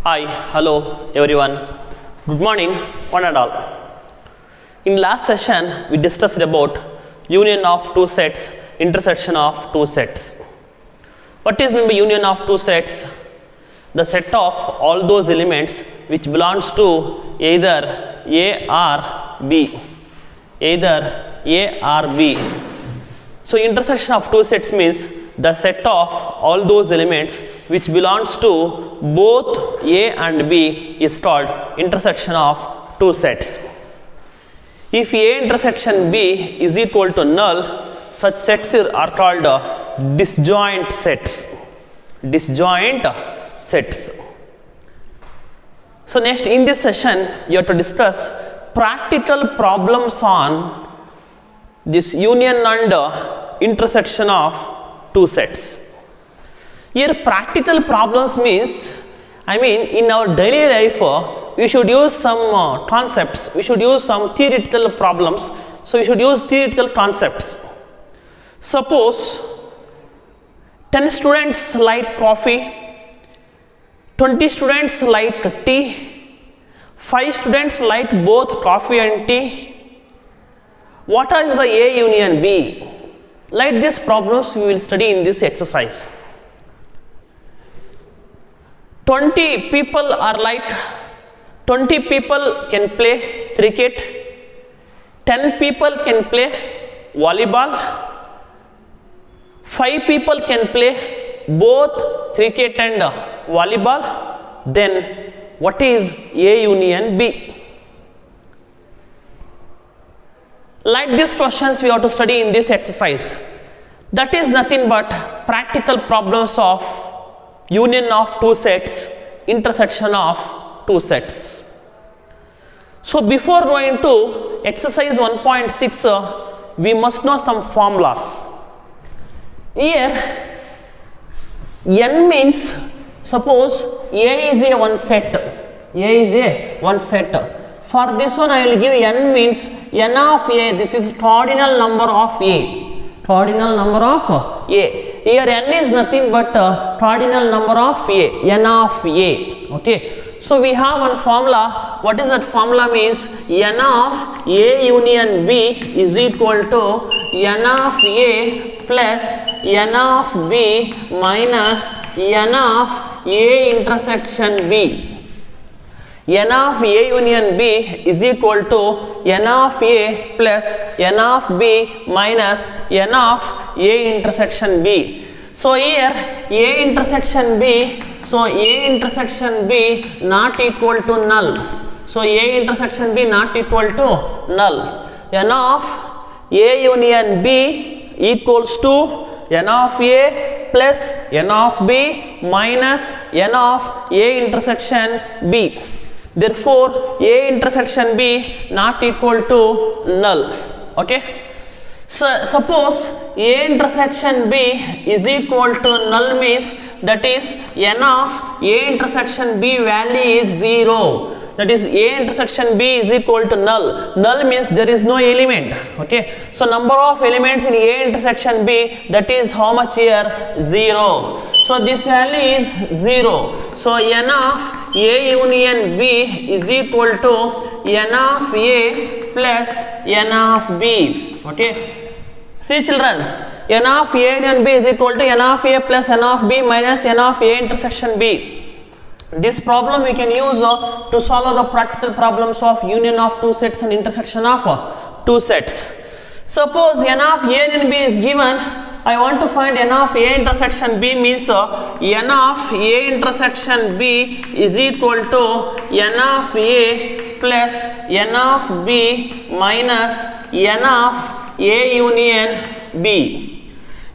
Hi, hello everyone. Good morning, one and all. In last session, we discussed about union of two sets, intersection of two sets. What is meant by union of two sets? The set of all those elements which belongs to either A or B. Either A or B. So intersection of two sets means the set of all those elements which belongs to both A and B is called intersection of two sets. If A intersection B is equal to null, such sets are called disjoint sets. Disjoint sets. So next in this session you have to discuss practical problems on this union and intersection of two sets. Here practical problems means, in our daily life we should use some concepts, we should use some theoretical problems, so we should use theoretical concepts. Suppose 10 students like coffee, 20 students like tea, 5 students like both coffee and tea. What is the A union B? Like these problems we will study in this exercise. 20 people can play cricket, 10 people can play volleyball, 5 people can play both cricket and volleyball. Then what is A union B? Like these questions we have to study in this exercise. That is nothing but practical problems of union of two sets, intersection of two sets. So before going to exercise 1.6, we must know some formulas. Here n means, suppose A is a one set. A is a one set. For this one I will give n means n of A, this is ordinal number of A. Ordinal number of A. Here n is nothing but ordinal number of A, n of A. Okay. So we have one formula. What is that formula means? N of A union B is equal to n of A plus n of B minus n of A intersection B. N of A union B is equal to n of A plus n of B minus n of A intersection B. So here A intersection B, so A intersection B not equal to null. So A intersection B not equal to null. N of A union B equals to n of A plus n of B minus n of A intersection B. Therefore, A intersection B not equal to null. Okay. So suppose A intersection B is equal to null means, that is n of A intersection B value is 0. That is A intersection B is equal to null. Null means there is no element. Okay. So number of elements in A intersection B, that is how much here? 0. So this value is 0. So n of A union B is equal to n of A plus n of B. Okay. See children, n of A union B is equal to n of A plus n of B minus n of A intersection B. This problem we can use to solve the practical problems of union of two sets and intersection of two sets. Suppose n of A union B is given, I want to find n of A intersection B means n of A intersection B is equal to n of A plus n of B minus n of A union B.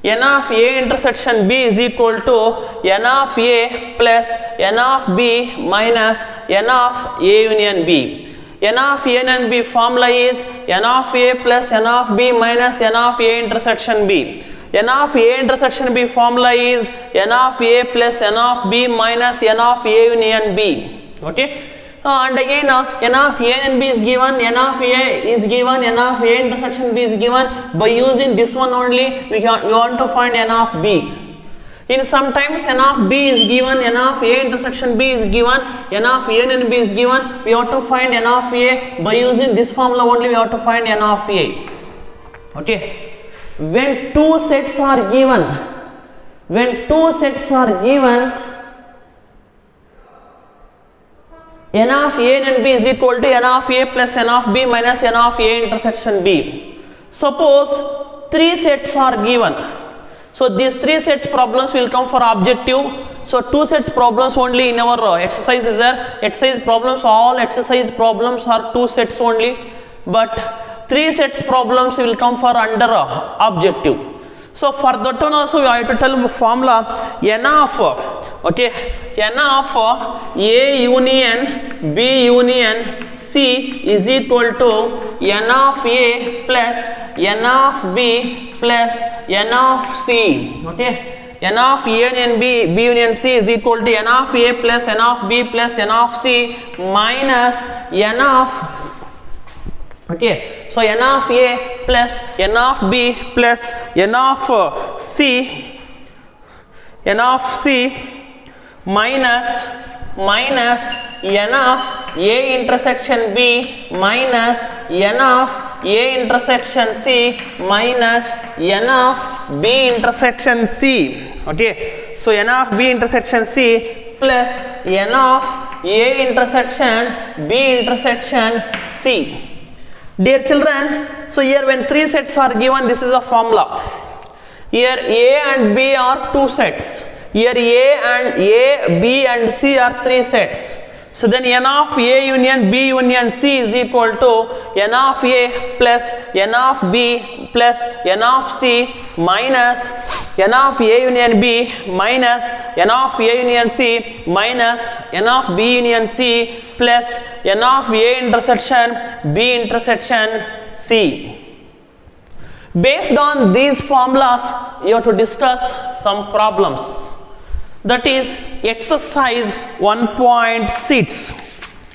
N of A intersection B is equal to n of A plus n of B minus n of A union B. N of A union B formula is n of A plus n of B minus n of A intersection B. N of A intersection B formula is n of A plus n of B minus n of A union B. Okay. And again n of A and B is given, n of A is given, n of A intersection B is given. By using this one only we want to find n of B. In sometimes n of b is given, n of a intersection b is given, n of a and b is given. We have to find n of a by using this formula only. We have to find n of a. Okay. When two sets are given, n of a and b is equal to n of a plus n of b minus n of a intersection b. Suppose three sets are given. So these three sets problems will come for objective. So two sets problems only in our exercise is there. Exercise problems, all exercise problems are two sets only. But three sets problems will come for under objective. So for that one also we have to tell the formula n of n of a union b union c is equal to n of a plus n of b plus n of c. Okay, n of a union b union c is equal to n of a plus n of b plus n of c minus n of, okay, so n of a plus n of b plus n of c minus n of a intersection b minus n of a intersection c minus n of b intersection c. Okay, so n of b intersection c plus n of a intersection b intersection c. Dear children, so here when three sets are given, this is a formula. Here a and b are two sets. Here a, b and c are three sets. So then n of a union b union c is equal to n of a plus n of b plus n of c minus n of a union b minus n of a union c minus n of b union c plus n of a intersection b intersection c. Based on these formulas, you have to discuss some problems. That is exercise 1.6.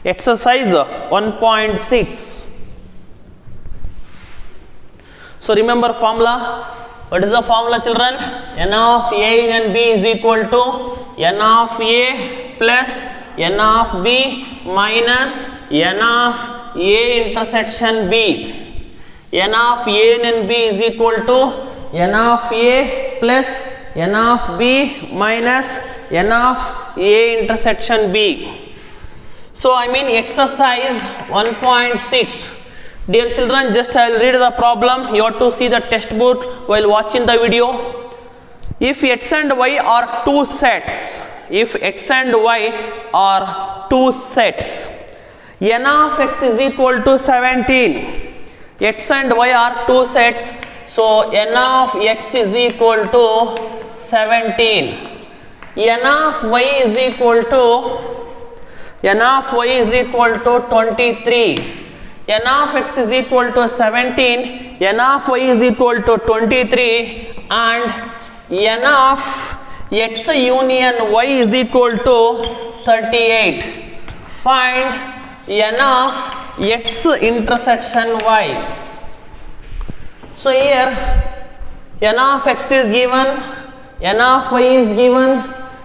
Exercise 1.6. So remember formula. What is the formula, children? N of a and b is equal to n of a plus n of b minus n of a intersection b. N of a and b is equal to n of a plus n of b minus n of a intersection b. So I mean exercise 1.6. Dear children, just I will read the problem. You have to see the textbook while watching the video. If x and y are two sets, n of x is equal to 17. X and y are two sets, so n of x is equal to 17. n of y is equal to 23. n of x is equal to 17, n of y is equal to 23, and n of x union y is equal to 38. Find n of x intersection y. So here n of x is given, n of y is given,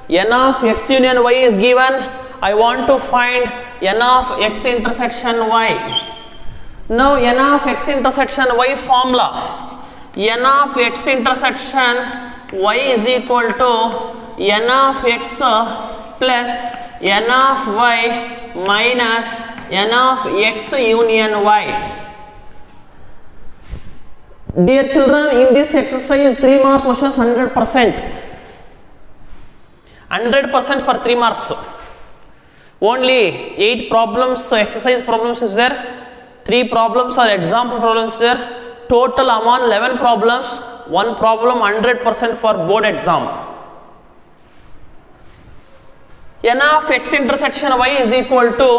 n of x union y is given. I want to find n of x intersection y. Now n of x intersection y formula. n of x intersection y is equal to n of x plus n of y minus n of x union y. Dear children, in this exercise 3 mark questions 100%. 100% for 3 marks. Only 8 problems, exercise problems is there. 3 problems are example problems there. Total among 11 problems, 1 problem 100% for board exam. n of x intersection y is equal to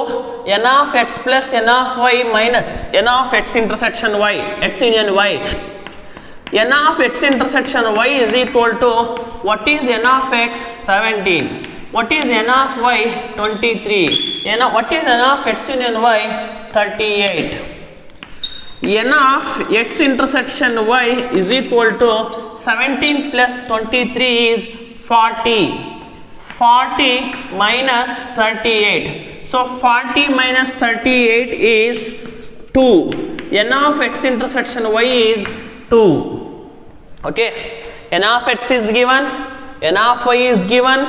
n of x plus n of y minus n of x intersection y, x union y. n of x intersection y is equal to, what is n of x? 17. What is n of y? 23. What is n of x union y? 38. n of x intersection y is equal to 17 plus 23 is 40. 40 minus 38. So 40 minus 38 is 2. N of x intersection y is 2. Okay. N of x is given. N of y is given.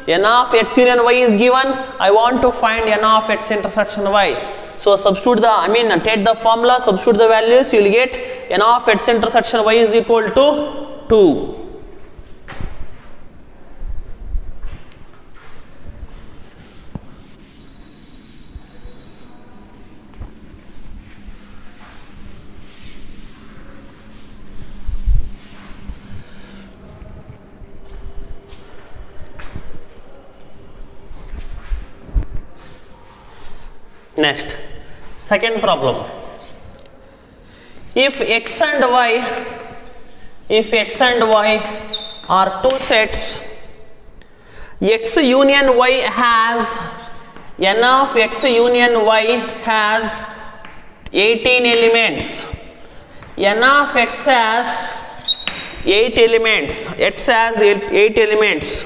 N of x union y is given. I want to find N of x intersection y. So substitute the, take the formula, substitute the values, you will get N of x intersection y is equal to 2. Next, second problem. If x and y are two sets, x union y has, N of x union y has 18 elements. N of x has 8 elements. X has 8 elements.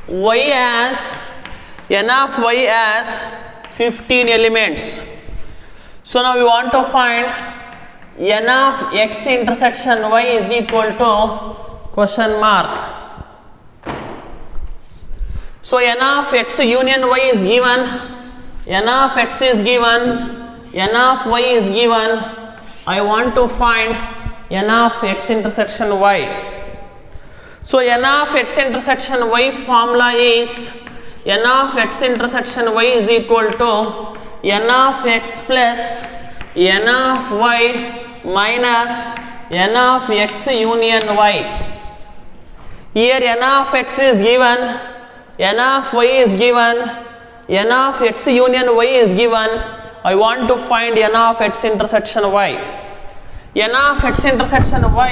Y has, N of y has 15 elements. So now we want to find N of x intersection y is equal to question mark. So N of x union y is given, N of x is given, N of y is given. I want to find N of x intersection y. So N of x intersection y formula is N of x intersection y is equal to N of x plus N of y minus N of x union y. Here N of x is given, N of y is given, N of x union y is given. I want to find N of x intersection y. N of x intersection y,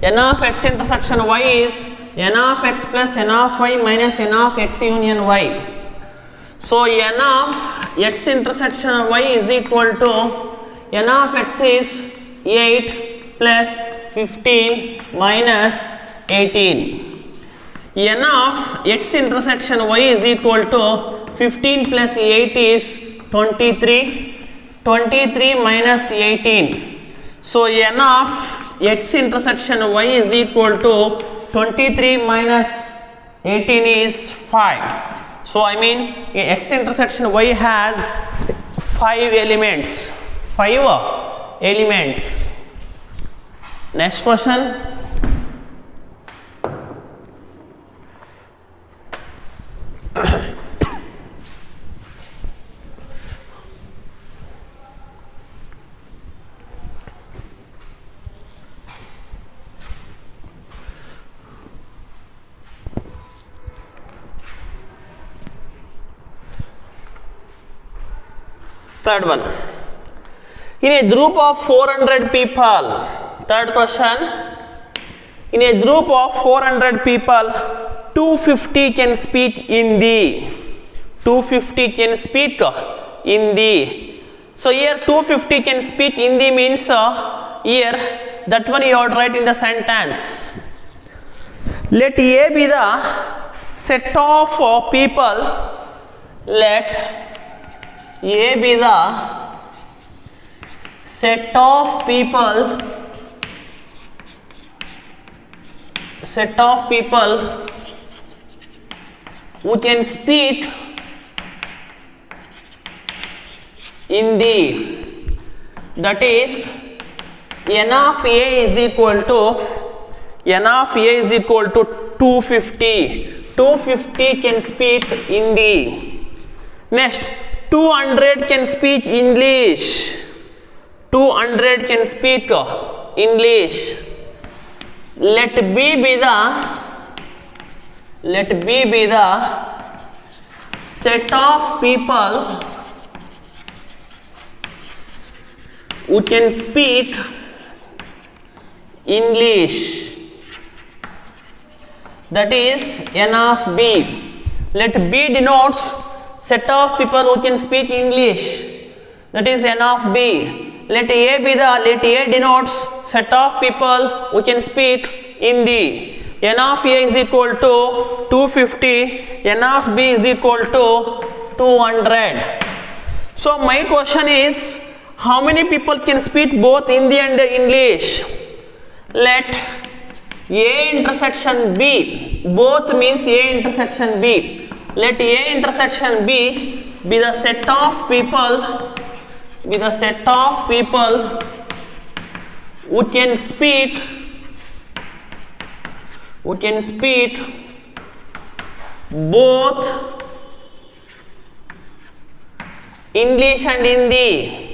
N of x intersection y is N of x plus N of y minus N of x union y. So N of x intersection y is equal to N of x is 8 plus 15 minus 18. N of x intersection y is equal to 15 plus 8 is 23. 23 minus 18. So N of x intersection y is equal to 23 minus 18 is 5. So x intersection y has 5 elements. 5 elements. Next question. Third one. In a group of 400 people, third question. In a group of 400 people, 250 can speak Hindi. 250 can speak Hindi. So here 250 can speak Hindi means here that one you have to write in the sentence. Let A be the set of people. Let A be the set of people who can speak Hindi. That is N of A is equal to 250. 250 can speak Hindi. Next, 200 can speak English. 200 can speak English. Let B be the set of people who can speak English. That is N of B. Let B denotes set of people who can speak English. That is N of B. Let A denotes set of people who can speak in the n of a is equal to 250, n of b is equal to 200. So my question is, how many people can speak both Hindi and English? Let A intersection B, both means A intersection B. Let A intersection B be the set of people, who can speak both English and Hindi.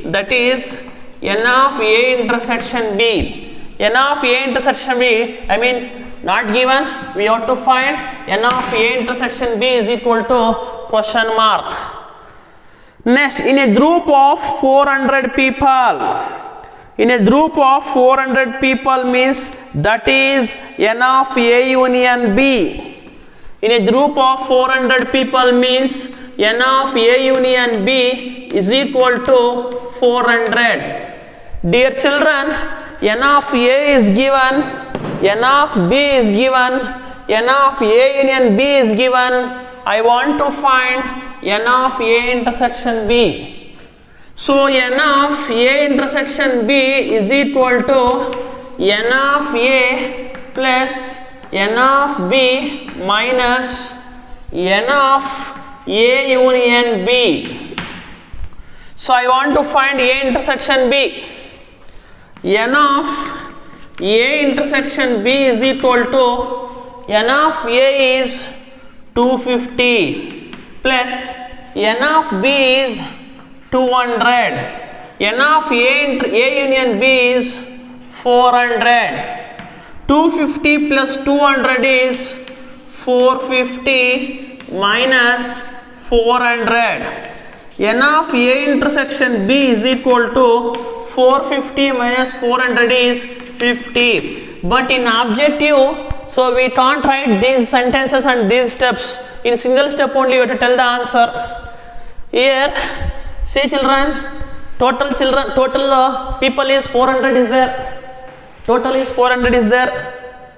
That is n of A intersection B. N of A intersection B, I mean not given, we have to find n of A intersection B is equal to question mark. Next, in a group of 400 people, means that is n of A union B. In a group of 400 people means n of A union B is equal to 400. Dear children, n of A is given, n of B is given, n of A union B is given. I want to find n of A intersection B. So n of A intersection B is equal to n of A plus n of B minus n of A union B. So I want to find A intersection B. N of A intersection B is equal to n of A is 250 plus n of B is 200. N of A union B is 400. 250 plus 200 is 450 minus 400. N of A intersection B is equal to 450 minus 400 is 50. But in objective, so we can't write these sentences and these steps. In single step only we have to tell the answer. Here, see children, total people is 400 is there. Total is 400 is there.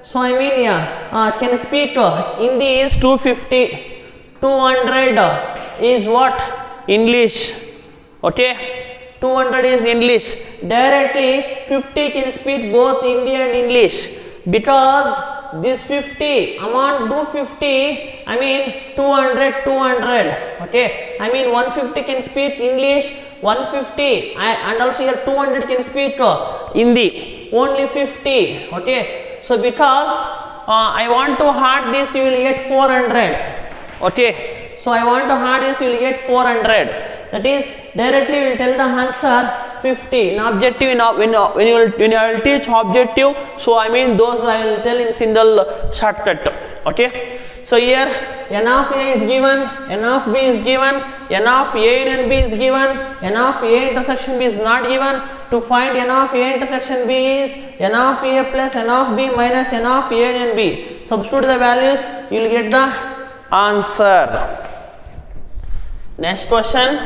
So I mean, can speak Hindi is 250. 200 is what? English. Okay. 200 is English. Directly 50 can speak both Hindi and English, because this 50 amount do 50, I mean 200. Okay, I mean 150 can speak English, 150 and also here 200 can speak Hindi, only 50. Okay, so because I want to add this, you will get 400. Okay, so I want to add this, you will get 400. That is, directly we will tell the answer 50. In objective, when you will teach objective, so I mean those I will tell in single shortcut. Okay, so here n of A is given, n of B is given, n of A and B is given, n of A intersection B is not given. To find n of A intersection B is n of A plus n of B minus n of A and B. Substitute the values, you will get the answer. Next question.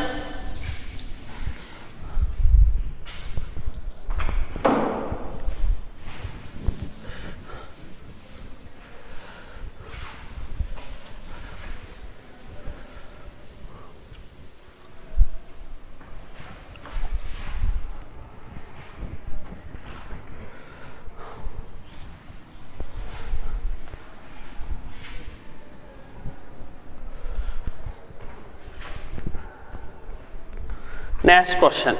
Next question.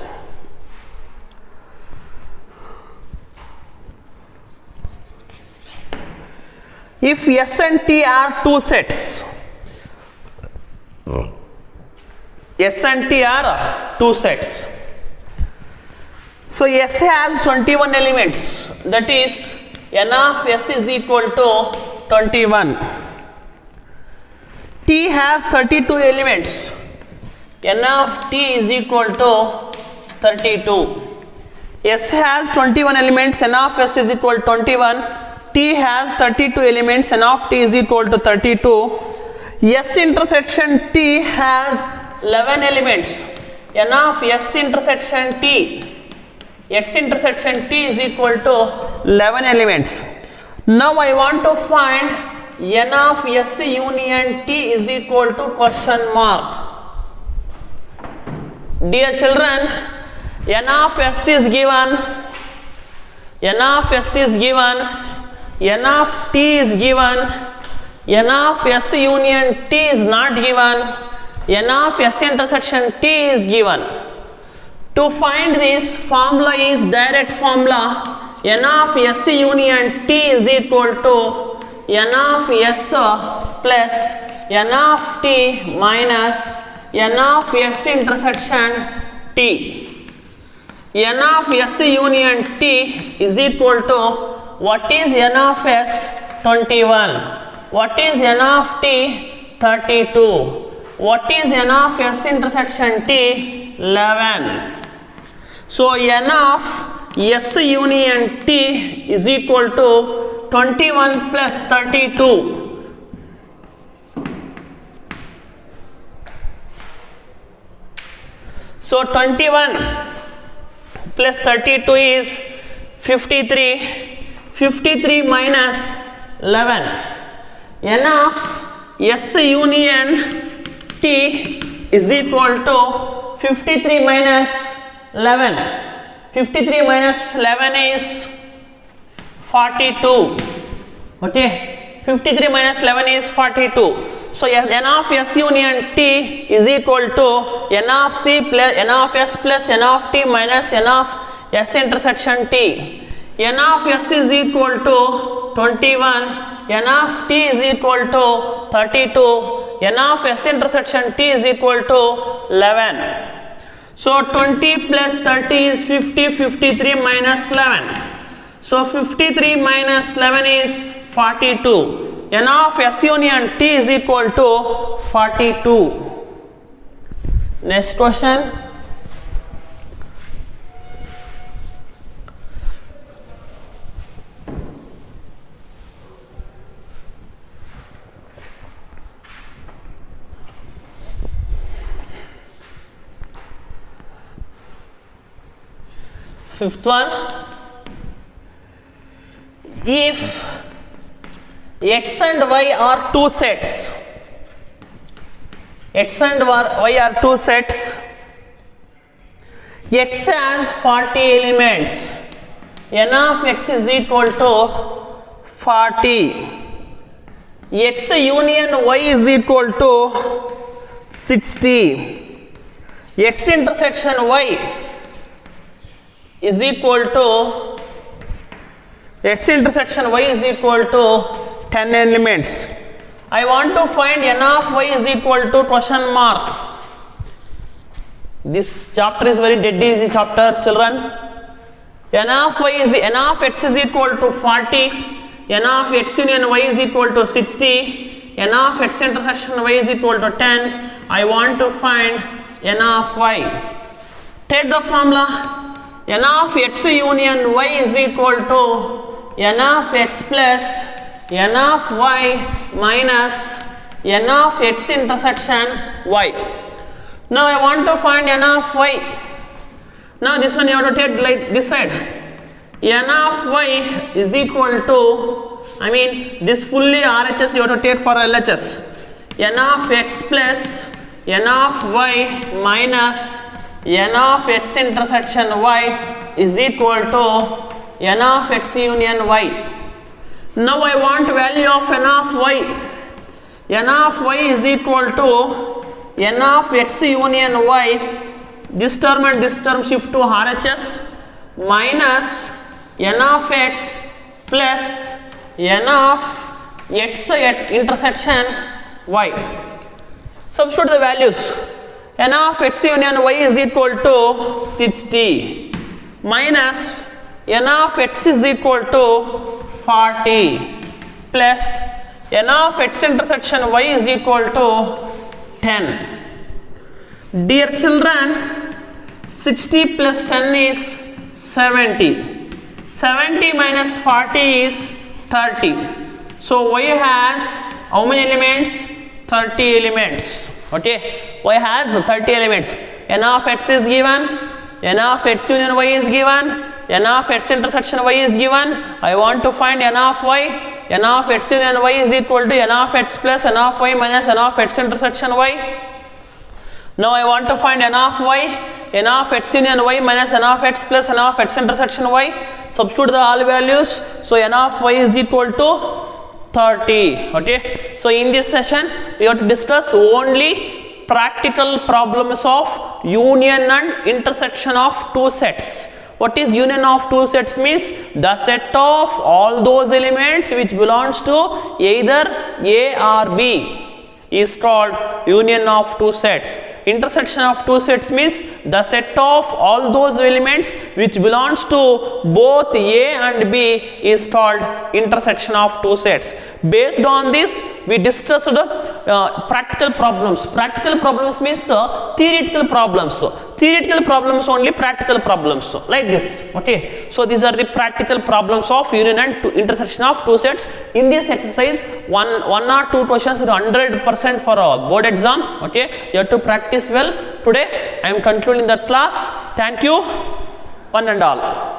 If S and T are two sets, S and T are two sets. So S has 21 elements, that is n of S is equal to 21. T has 32 elements. N of T is equal to 32. S has 21 elements, N of S is equal to 21. T has 32 elements, N of T is equal to 32. S intersection T has 11 elements. N of S intersection T x intersection t is equal to 11 elements. Now I want to find n of s union t is equal to question mark. Dear children, n of s is given, n of s is given, n of t is given, n of s union t is not given, n of s intersection t is given. To find this, formula is direct formula. N of s union t is equal to n of s plus n of t minus n of s intersection t. N of s union t is equal to, what is n of s? 21. What is n of t? 32. What is n of s intersection t? 11. So n of s union t is equal to 21 plus 32. So 21 plus 32 is 53. 53 minus 11. N of s union t is equal to 53 minus 11. 53 minus 11 is 42. Okay, 53 minus 11 is 42. So n of s union t is equal to n of c plus n of s plus n of t minus n of s intersection t. N of s is equal to 21, n of t is equal to 32, n of s intersection t is equal to 11. So 20 plus 30 is 50, 53 minus 11. So 53 minus 11 is 42. N of s union t is equal to 42. Next question. Fifth one, if x and y are two sets, x and y are two sets, x has 40 elements, n of x is equal to 40, x union y is equal to 60, x intersection y is equal to, x intersection y is equal to 10 elements. I want to find n of y is equal to question mark. This chapter is very dead easy chapter, children. N of x is equal to 40, n of x union y is equal to 60, n of x intersection y is equal to 10. I want to find n of y. Take the formula. N of x union y is equal to n of x plus n of y minus n of x intersection y. Now I want to find n of y. Now this one you have to take like this side. N of y is equal to, this fully RHS you have to take for LHS. N of x plus n of y minus n of x intersection y is equal to n of x union y. Now I want value of n of y. N of y is equal to n of x union y. This term and this term shift to RHS minus n of x plus n of x intersection y. Substitute the values. N of x union y is equal to 60 minus n of x is equal to 40 plus n of x intersection y is equal to 10. Dear children, 60 plus 10 is 70. 70 minus 40 is 30. So y has how many elements? 30 elements. Okay, y has 30 elements. N of x is given, n of x union y is given, n of x intersection y is given. I want to find n of y. N of x union y is equal to n of x plus n of y minus n of x intersection y. Now I want to find n of y, n of x union y minus n of x plus n of x intersection y. Substitute the all values. So n of y is equal to 30. Okay. So in this session we have to discuss only practical problems of union and intersection of two sets. What is union of two sets means? The set of all those elements which belongs to either A or B is called union of two sets. Intersection of two sets means the set of all those elements which belongs to both A and B is called intersection of two sets. Based on this we discussed practical problems. Practical problems means theoretical problems. Theoretical problems only, practical problems like this. Okay, so these are the practical problems of union and intersection of two sets. In this exercise one or two questions are 100% for a board exam. Okay, you have to practice well. Today I am concluding the class. Thank you one and all.